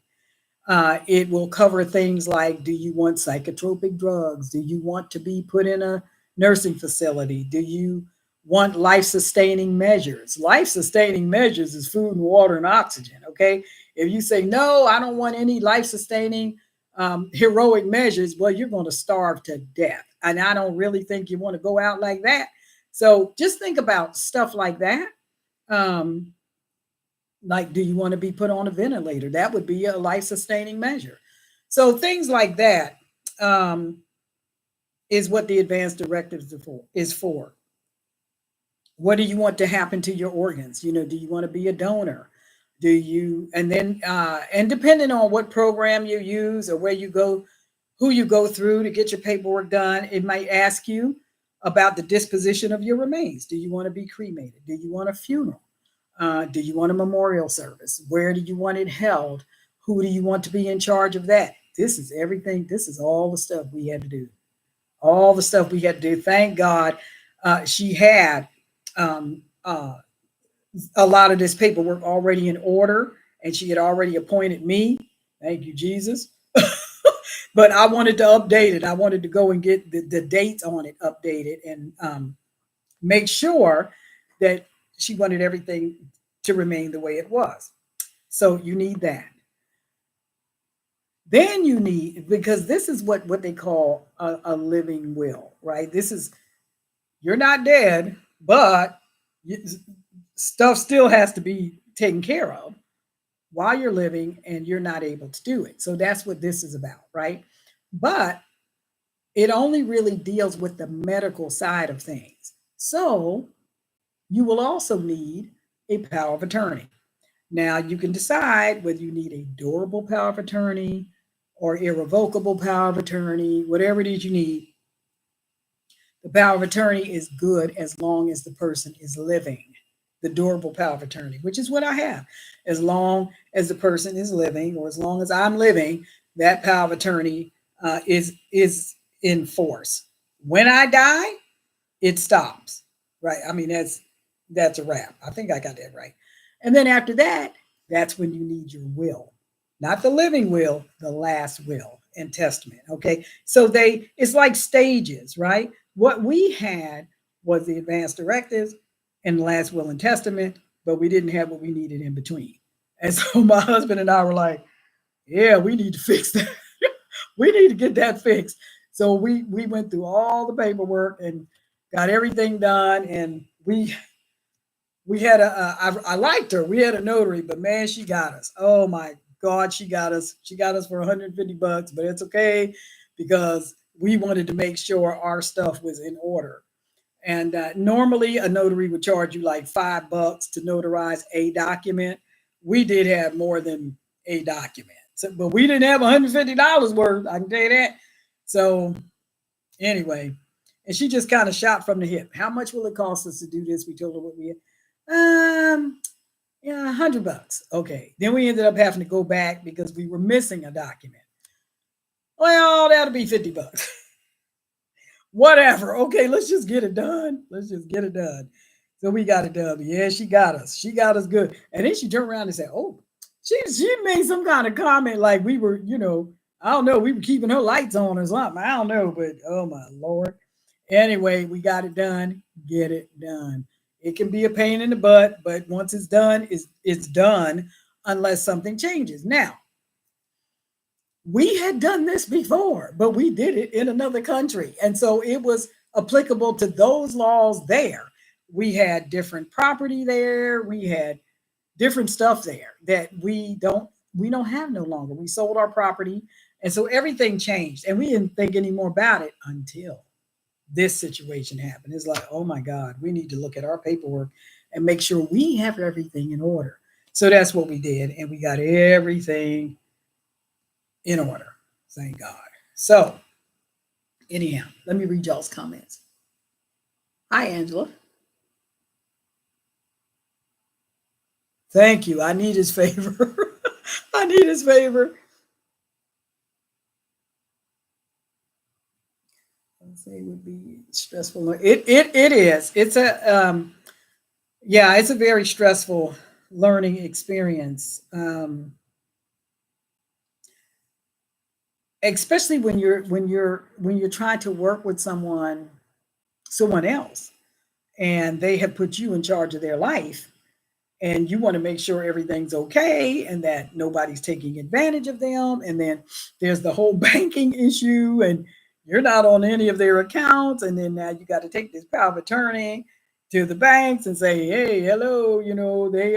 It will cover things like, do you want psychotropic drugs? Do you want to be put in a nursing facility? Do you want life-sustaining measures? Life-sustaining measures is food and water and oxygen, okay? If you say, no, I don't want any life-sustaining heroic measures, well, you're going to starve to death. And I don't really think you want to go out like that. So just think about stuff like that. Like, do you want to be put on a ventilator? That would be a life-sustaining measure. So things like that is what the advanced directives is for. What do you want to happen to your organs? Do you want to be a donor? And depending on what program you use or where you go, who you go through to get your paperwork done, it might ask you about the disposition of your remains. Do you want to be cremated? Do you want a funeral? Do you want a memorial service? Where do you want it held? Who do you want to be in charge of that? This is everything. This is all the stuff we had to do. All the stuff we had to do. Thank God she had a lot of this paperwork already in order, and she had already appointed me. Thank you, Jesus. But I wanted to update it. I wanted to go and get the dates on it updated and make sure that she wanted everything to remain the way it was. So you need that. Then you need, because this is what they call a living will, right? This is, you're not dead, but you, stuff still has to be taken care of while you're living and you're not able to do it. So that's what this is about, right? But it only really deals with the medical side of things. So you will also need a power of attorney. Now you can decide whether you need a durable power of attorney or irrevocable power of attorney, whatever it is you need. The power of attorney is good as long as the person is living. The durable power of attorney, which is what I have. As long as the person is living, or as long as I'm living, that power of attorney is in force. When I die, it stops. Right? I mean, that's a wrap. I think I got that right. And then after that, that's when you need your will, not the living will, the last will and testament. Okay, so it's like stages, right? What we had was the advanced directives and the last will and testament, but we didn't have what we needed in between. And so my husband and I were like, yeah, we need to fix that. We need to get that fixed. So we went through all the paperwork and got everything done, and we had I liked her. We had a notary, but man, she got us. Oh my God, she got us. She got us for 150 bucks, but it's okay because we wanted to make sure our stuff was in order. And normally a notary would charge you like $5 to notarize a document. We did have more than a document, so, but we didn't have $150 worth. I can tell you that. So anyway, and she just kind of shot from the hip. How much will it cost us to do this? We told her what we had. Yeah, $100. Okay. Then we ended up having to go back because we were missing a document. Well, that'll be $50. Whatever. Okay, let's just get it done. Let's just get it done. So we got it done. Yeah, she got us. She got us good. And then she turned around and said, "Oh, she made some kind of comment like we were, I don't know, we were keeping her lights on or something. I don't know, but oh my Lord." Anyway, we got it done. Get it done. It can be a pain in the butt, but once it's done, it's done unless something changes. Now, we had done this before, but we did it in another country. And so it was applicable to those laws there. We had different property there. We had different stuff there that we don't have no longer. We sold our property. And so everything changed. And we didn't think any more about it until this situation happened. It's like, oh my God, we need to look at our paperwork and make sure we have everything in order. So that's what we did. And we got everything in order. Thank God. So, anyhow, let me read y'all's comments. Hi, Angela. Thank you. I need his favor. I need his favor. I'd say it would be stressful. It is. It's it's a very stressful learning experience. Especially when you're trying to work with someone else, and they have put you in charge of their life, and you want to make sure everything's okay and that nobody's taking advantage of them. And then there's the whole banking issue, and you're not on any of their accounts. And then now you got to take this power of attorney to the banks and say, hey, hello, they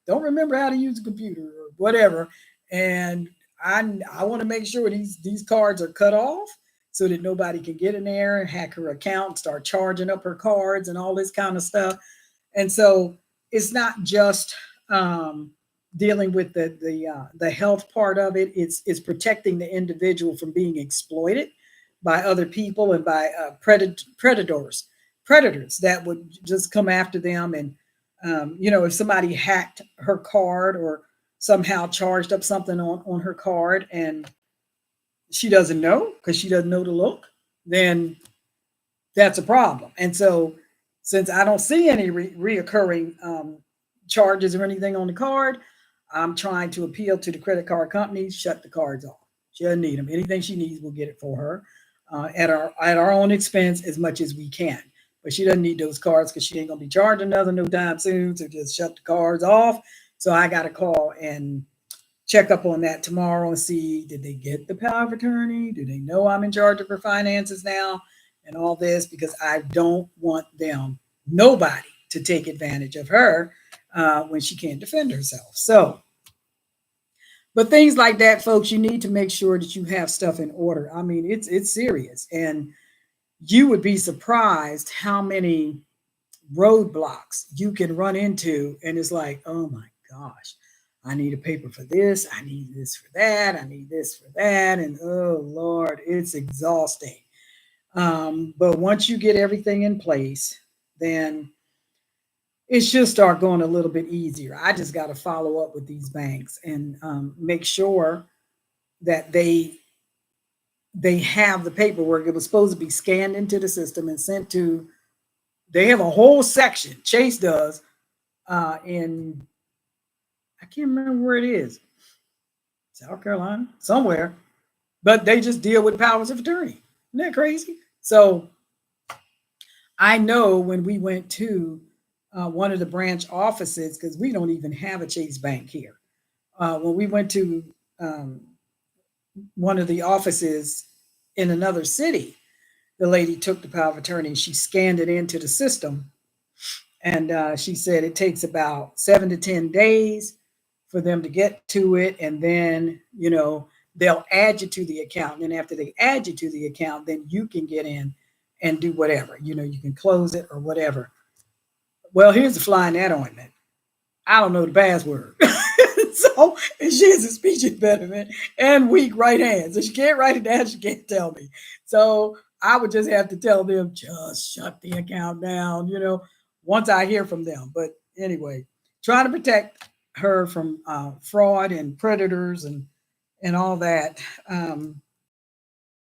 don't remember how to use a computer or whatever. And I want to make sure these cards are cut off so that nobody can get in there and hack her account, start charging up her cards and all this kind of stuff. And so it's not just dealing with the health part of it. It's protecting the individual from being exploited by other people and by predators that would just come after them. And if somebody hacked her card or somehow charged up something on her card and she doesn't know because she doesn't know to look, then that's a problem. And so, since I don't see any reoccurring charges or anything on the card, I'm trying to appeal to the credit card companies, shut the cards off. She doesn't need them. Anything she needs, we'll get it for her at our own expense as much as we can. But she doesn't need those cards because she ain't gonna be charged another no time soon. So just shut the cards off. So I got to call and check up on that tomorrow and see, did they get the power of attorney? Do they know I'm in charge of her finances now and all this? Because I don't want them, nobody, to take advantage of her when she can't defend herself. So, but things like that, folks, you need to make sure that you have stuff in order. I mean, it's serious, and you would be surprised how many roadblocks you can run into, and it's like, oh my gosh, I need a paper for this, I need this for that, I need this for that, and oh Lord, it's exhausting. But once you get everything in place, then it should start going a little bit easier. I just got to follow up with these banks and make sure that they have the paperwork. It was supposed to be scanned into the system and sent to. They have a whole section. Chase does in, I can't remember where it is, South Carolina, somewhere, but they just deal with powers of attorney. Isn't that crazy? So I know when we went to one of the branch offices, because we don't even have a Chase Bank here. When we went to um, one of the offices in another city, the lady took the power of attorney, she scanned it into the system, and she said it takes about 7 to 10 days for them to get to it, and then they'll add you to the account. And then after they add you to the account, then you can get in and do whatever. You can close it or whatever. Well, here's the fly in that ointment. I don't know the password. So, and she has a speech impediment and weak right hand. So she can't write it down. She can't tell me. So I would just have to tell them, just shut the account down, once I hear from them. But anyway, trying to protect her from fraud and predators and all that.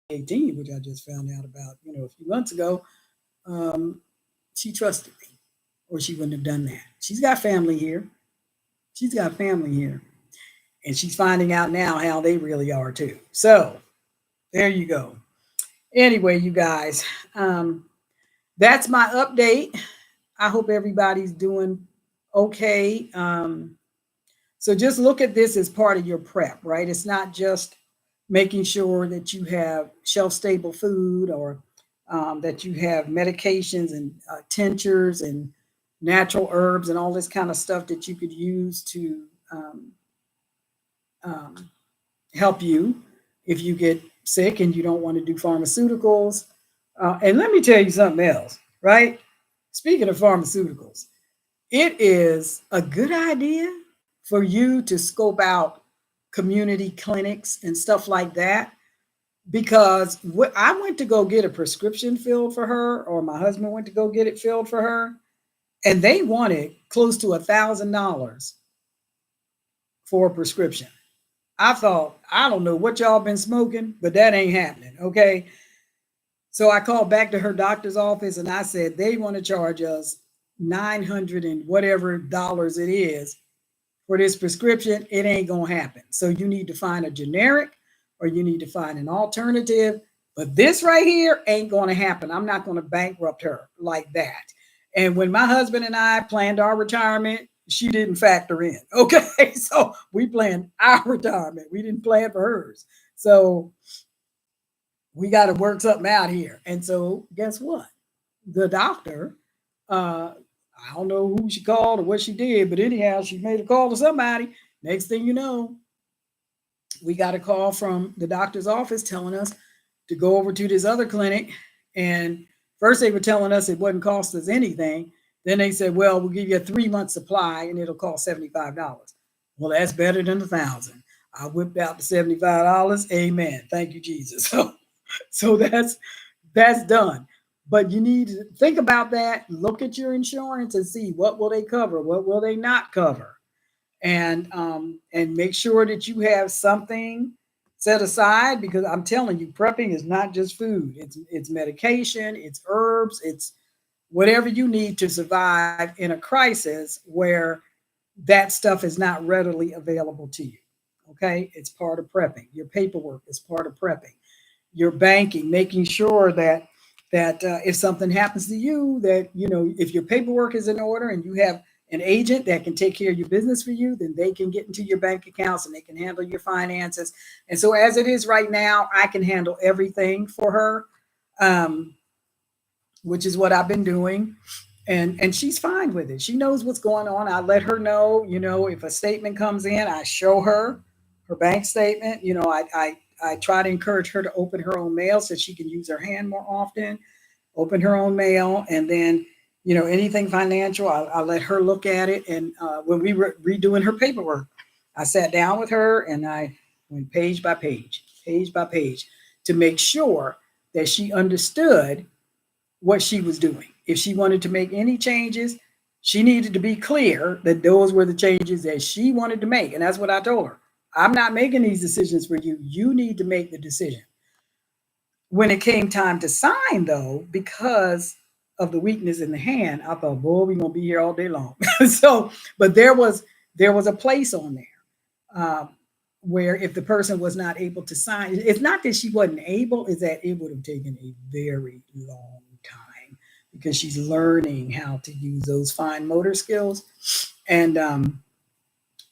18, which I just found out about, a few months ago, um, she trusted me or she wouldn't have done that. She's got family here. She's got family here. And she's finding out now how they really are too. So there you go. Anyway, you guys, that's my update. I hope everybody's doing okay. So just look at this as part of your prep, right? It's not just making sure that you have shelf stable food or that you have medications and tinctures and natural herbs and all this kind of stuff that you could use to um, help you if you get sick and you don't want to do pharmaceuticals. And let me tell you something else, right? Speaking of pharmaceuticals, it is a good idea for you to scope out community clinics and stuff like that, because I went to go get a prescription filled for her, or my husband went to go get it filled for her, and they wanted close to $1,000 for a prescription. I thought, I don't know what y'all been smoking, but that ain't happening. Okay. So I called back to her doctor's office and I said, they want to charge us 900 and whatever dollars it is for this prescription. It ain't going to happen. So you need to find a generic or you need to find an alternative. But this right here ain't going to happen. I'm not going to bankrupt her like that. And when my husband and I planned our retirement, she didn't factor in. Okay. So we planned our retirement. We didn't plan for hers. So we got to work something out here. And so guess what? The doctor, I don't know who she called or what she did, but anyhow, she made a call to somebody. Next thing you know, we got a call from the doctor's office telling us to go over to this other clinic. And first they were telling us it wouldn't cost us anything. Then they said, well, we'll give you a 3-month supply and it'll cost $75. Well, that's better than $1,000. I whipped out the $75. Amen. Thank you, Jesus. So that's done. But you need to think about that. Look at your insurance and see what will they cover, what will they not cover. and make sure that you have something set aside, because I'm telling you, prepping is not just food. It's medication, it's herbs, it's whatever you need to survive in a crisis where that stuff is not readily available to you. Okay, it's part of prepping. Your paperwork is part of prepping. Your banking, making sure that if something happens to you, that if your paperwork is in order and you have an agent that can take care of your business for you, then they can get into your bank accounts and they can handle your finances. And so, as it is right now, I can handle everything for her, um, which is what I've been doing. And she's fine with it. She knows what's going on. I let her know, if a statement comes in, I show her her bank statement. I try to encourage her to open her own mail so she can use her hand more often, open her own mail, and then anything financial, I let her look at it. And when we were redoing her paperwork, I sat down with her and I went page by page, to make sure that she understood what she was doing. If she wanted to make any changes, she needed to be clear that those were the changes that she wanted to make. And that's what I told her. I'm not making these decisions for you. You need to make the decision. When it came time to sign, though, because of the weakness in the hand, I thought, boy, we're gonna be here all day long. So, but there was a place on there, where if the person was not able to sign, it's not that she wasn't able, is that it would have taken a very long time, because she's learning how to use those fine motor skills. And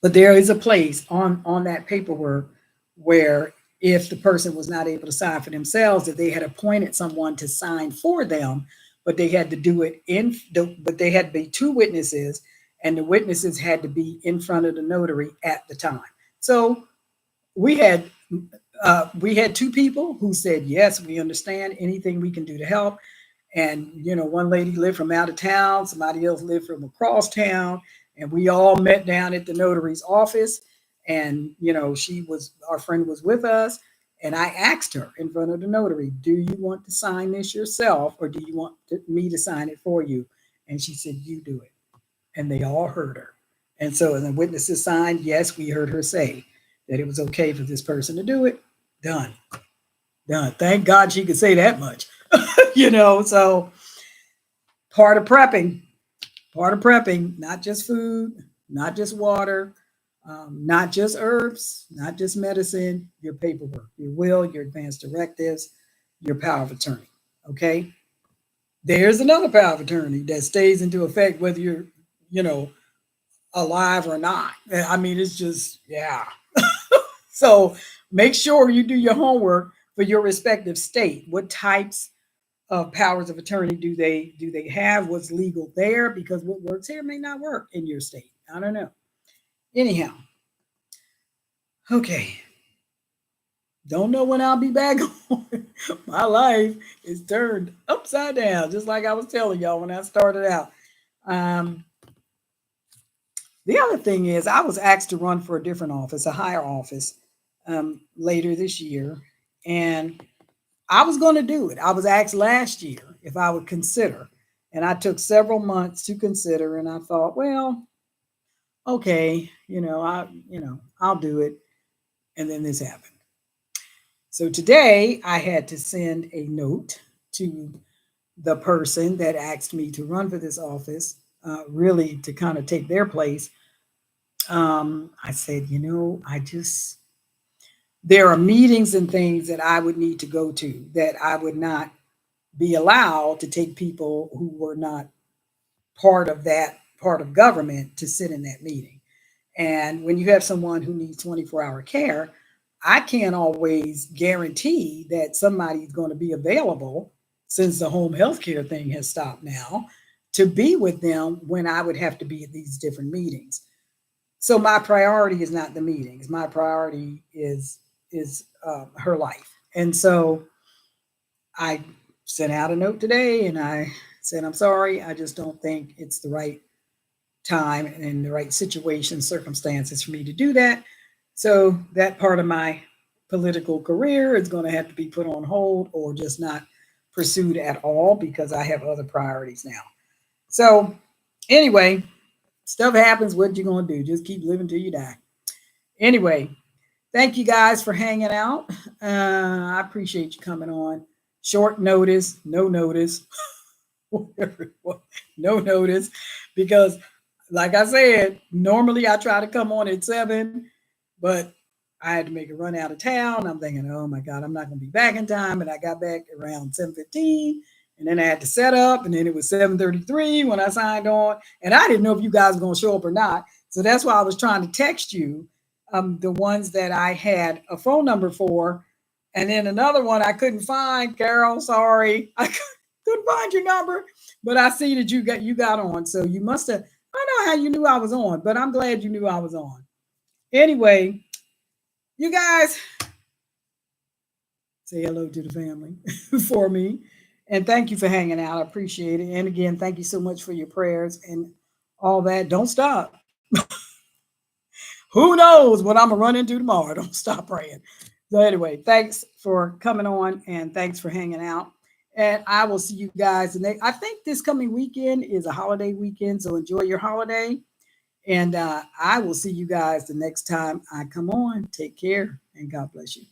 but there is a place on that paperwork where if the person was not able to sign for themselves, that they had appointed someone to sign for them, but they had to do it but they had to be two witnesses, and the witnesses had to be in front of the notary at the time. So we had two people who said, yes, we understand anything we can do to help. And one lady lived from out of town, somebody else lived from across town, and we all met down at the notary's office. And our friend was with us, and I asked her in front of the notary, do you want to sign this yourself, or do you want me to sign it for you? And she said, you do it. And they all heard her. And so, and the witnesses signed, yes, we heard her say that it was okay for this person to do it. Done. Done. Thank God she could say that much. So part of prepping, not just food, not just water, not just herbs, not just medicine, your paperwork, your will, your advance directives, your power of attorney. Okay. There's another power of attorney that stays into effect whether you're, you know, alive or not. I mean, it's just, yeah. So make sure you do your homework for your respective state. What types of powers of attorney do they have? What's legal there? Because what works here may not work in your state. I don't know. Anyhow, okay. Don't know when I'll be back on. My life is turned upside down, just like I was telling y'all when I started out. Um, the other thing is, I was asked to run for a different office, a higher office, later this year, and I was going to do it. I was asked last year if I would consider, and I took several months to consider, and I thought, well, okay, I'll do it, and then this happened. So today I had to send a note to the person that asked me to run for this office, really to kind of take their place. I said, there are meetings and things that I would need to go to that I would not be allowed to take people who were not part of that part of government to sit in that meeting. And when you have someone who needs 24-hour care, I can't always guarantee that somebody's going to be available, since the home health care thing has stopped now, to be with them when I would have to be at these different meetings. So my priority is not the meetings. My priority is her life. And so I sent out a note today and I said, I'm sorry, I just don't think it's the right time and the right situation, circumstances for me to do that. So that part of my political career is going to have to be put on hold or just not pursued at all, because I have other priorities now. So anyway, Stuff happens. What you gonna do? Just keep living till you die. Anyway, thank you guys for hanging out. I appreciate you coming on. Short notice, no notice, whatever it was, no notice, because like I said, normally I try to come on at 7, but I had to make a run out of town. I'm thinking, oh my God, I'm not gonna be back in time. And I got back around 7:15. And then I had to set up, and then it was 7:33 when I signed on. And I didn't know if you guys were gonna show up or not. So that's why I was trying to text you the ones that I had a phone number for. And then another one I couldn't find. Carol, sorry. I couldn't find your number. But I see that you got on. So you must have, I don't know how you knew I was on, but I'm glad you knew I was on. Anyway, you guys say hello to the family for me. And thank you for hanging out. I appreciate it. And again, thank you so much for your prayers and all that. Don't stop. Who knows what I'm going to run into tomorrow? Don't stop praying. So, anyway, thanks for coming on and thanks for hanging out. And I will see you guys. And I think this coming weekend is a holiday weekend. So, enjoy your holiday. And I will see you guys the next time I come on. Take care and God bless you.